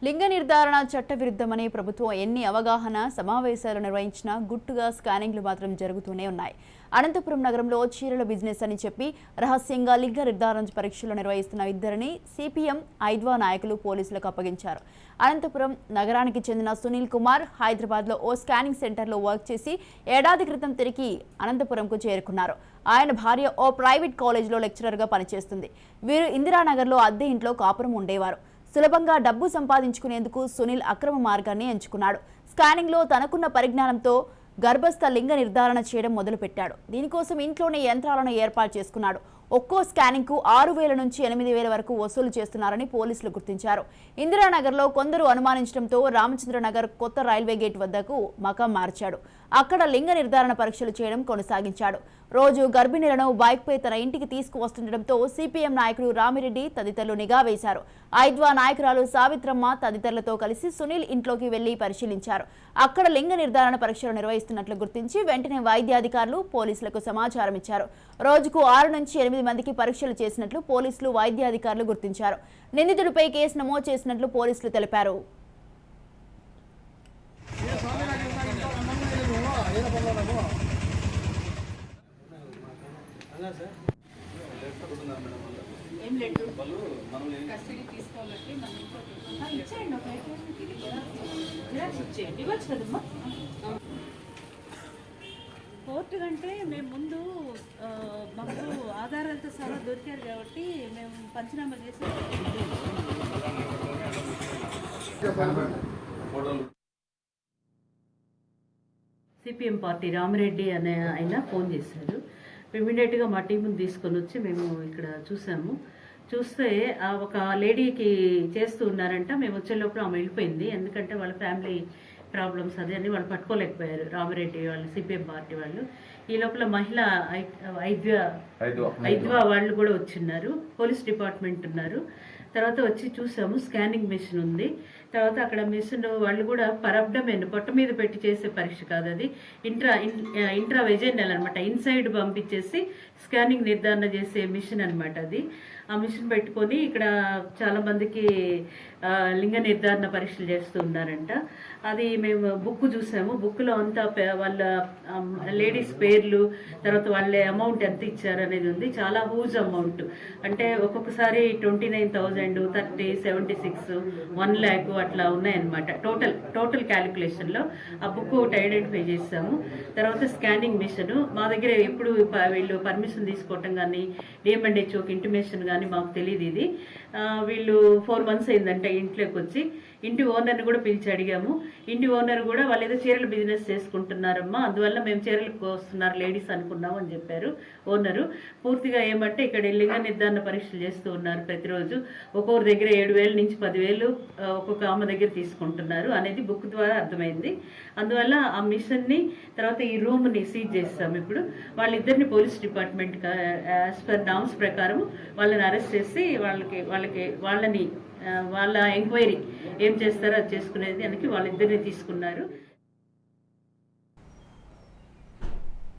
లింగ నిర్ధారణ చట్టవిరుద్ధమని ప్రభుత్వం ఎన్ని అవగాహన సమావేశాలు నిర్వహించినా గుట్టుగా స్కానింగ్లు మాత్రం జరుగుతూనే ఉన్నాయి. అనంతపురం నగరంలో చీరల బిజినెస్ అని చెప్పి రహస్యంగా లింగ నిర్ధారణ పరీక్షలు నిర్వహిస్తున్న ఇద్దరిని సిపిఎం ఐద్వా నాయకులు పోలీసులకు అప్పగించారు. అనంతపురం నగరానికి చెందిన సునీల్ కుమార్ హైదరాబాద్లో ఓ స్కానింగ్ సెంటర్లో వర్క్ చేసి ఏడాది క్రితం తిరిగి అనంతపురంకు చేరుకున్నారు. ఆయన భార్య ఓ ప్రైవేట్ కాలేజీలో లెక్చరర్గా పనిచేస్తుంది. వీరు ఇందిరానగర్లో అద్దె ఇంట్లో కాపురం ఉండేవారు. సులభంగా డబ్బు సంపాదించుకునేందుకు సునీల్ అక్రమ మార్గాన్ని ఎంచుకున్నాడు. స్కానింగ్లో తనకున్న పరిజ్ఞానంతో గర్భస్థ లింగ నిర్ధారణ చేయడం మొదలుపెట్టాడు. దీనికోసం ఇంట్లోనే యంత్రాలను ఏర్పాటు చేసుకున్నాడు. ఒక్కో స్కానింగ్కు 6,000 నుంచి 8,000 వరకు వసూలు చేస్తున్నారని పోలీసులు గుర్తించారు. ఇందిరానగర్లో కొందరు అనుమానించడంతో రామచంద్రనగర్ కొత్త రైల్వే గేట్ వద్దకు మకాం మార్చాడు. అక్కడ లింగ నిర్ధారణ పరీక్షలు చేయడం కొనసాగించాడు. రోజు గర్భిణులను బైక్పై తన ఇంటికి తీసుకువస్తుండటంతో సిపిఎం నాయకుడు రామిరెడ్డి తదితరులు నిఘా వేశారు. ఐద్వా నాయకురాలు సావిత్రమ్మ తదితరులతో కలిసి సునీల్ ఇంట్లోకి వెళ్లి పరిశీలించారు. అక్కడ లింగ నిర్ధారణ పరీక్షలు నిర్వహిస్తున్నట్లు గుర్తించి వెంటనే వైద్యాధికారులు పోలీసులకు సమాచారం ఇచ్చారు. రోజుకు 6 నుంచి 8 మందికి పరీక్షలు చేసినట్లు పోలీసులు వైద్యాధికారులు గుర్తించారు. నిందితుడిపై కేసు నమోదు చేసినట్లు పోలీసులు తెలిపారు. కోర్టు కంటే మేము ముందు మాకు ఆధారాలతో సహా దొరికారు కాబట్టి మేము పంచనామా చేసి సిపిఎం పార్టీ రామిరెడ్డి అనే ఆయన ఫోన్ చేశారు. ఇమీడియట్గా మా టీంని తీసుకొని వచ్చి మేము ఇక్కడ చూస్తే ఒక లేడీకి చేస్తూ ఉన్నారంట. మేము వచ్చే లోపల ఆమె వెళ్ళిపోయింది. ఎందుకంటే వాళ్ళ ఫ్యామిలీ ప్రాబ్లమ్స్ అదే అని వాళ్ళు పట్టుకోలేకపోయారు రామిరెడ్డి వాళ్ళు, సిపిఎం పార్టీ వాళ్ళు. ఈ లోపల మహిళ ఐద్వా వాళ్ళు కూడా వచ్చిన్నారు, పోలీస్ డిపార్ట్మెంట్ ఉన్నారు. తర్వాత వచ్చి చూసాము, స్కానింగ్ మిషన్ ఉంది. తర్వాత అక్కడ మిషన్ వాళ్ళు కూడా పరబ్డమెన్ పొట్ట మీద పెట్టి చేసే పరీక్ష కాదు, అది ఇంట్రా వెజైనల్ అనమాట. ఇన్సైడ్ పంపించేసి స్కానింగ్ నిర్ధారణ చేసే మిషన్ అనమాట అది. ఆ మిషన్ పెట్టుకొని ఇక్కడ చాలా మందికి లింగ నిర్ధారణ పరీక్షలు చేస్తూ ఉన్నారంట. అది మేము బుక్ చూసాము. బుక్లో అంతా వాళ్ళ లేడీస్ పేర్లు, తర్వాత వాళ్ళ అమౌంట్ ఎంత ఇచ్చారు అనేది ఉంది. చాలా హ్యూజ్ అమౌంట్, అంటే ఒక్కొక్కసారి 29,000, 30, 76, 1 lakh అట్లా ఉన్నాయన్నమాట. టోటల్ క్యాలిక్యులేషన్లో ఆ బుక్ ఒకటి ఐడెంటిఫై చేసాము. తర్వాత స్కానింగ్ మిషన్ మా దగ్గర ఎప్పుడు వీళ్ళు పర్మిషన్ తీసుకోవటం కానీ డిఎంఎండ్హెచ్ఓకి ఇంటిమేషన్ కానీ మాకు తెలియదు. ఇది వీళ్ళు 4 months అయిందంటే ఇంట్లోకి వచ్చి ఇంటి ఓనర్ని కూడా పిలిచి అడిగాము. ఇంటి ఓనర్ కూడా వాళ్ళు ఏదో చీరల బిజినెస్ చేసుకుంటున్నారమ్మా, అందువల్ల మేము చీరలకు వస్తున్నారు లేడీస్ అనుకున్నాము అని చెప్పారు ఓనరు. పూర్తిగా ఏమంటే ఇక్కడ లింగ నిర్ధారణ పరీక్షలు చేస్తూ ఉన్నారు ప్రతిరోజు. ఒక్కొక్కరి దగ్గర 7,000 నుంచి 10,000 ఒక్కొక్క ఆమె దగ్గర తీసుకుంటున్నారు అనేది బుక్ ద్వారా అర్థమైంది. అందువల్ల ఆ మిషన్ని తర్వాత ఈ రూమ్ని సీజ్ చేస్తాం. ఇప్పుడు వాళ్ళిద్దరిని police department as per norms ప్రకారం వాళ్ళని అరెస్ట్ చేసి వాళ్ళని వాళ్ళ ఎంక్వైరీ ఏం చేస్తారో అది చేసుకునేది అని వాళ్ళిద్దరిని తీసుకున్నారు.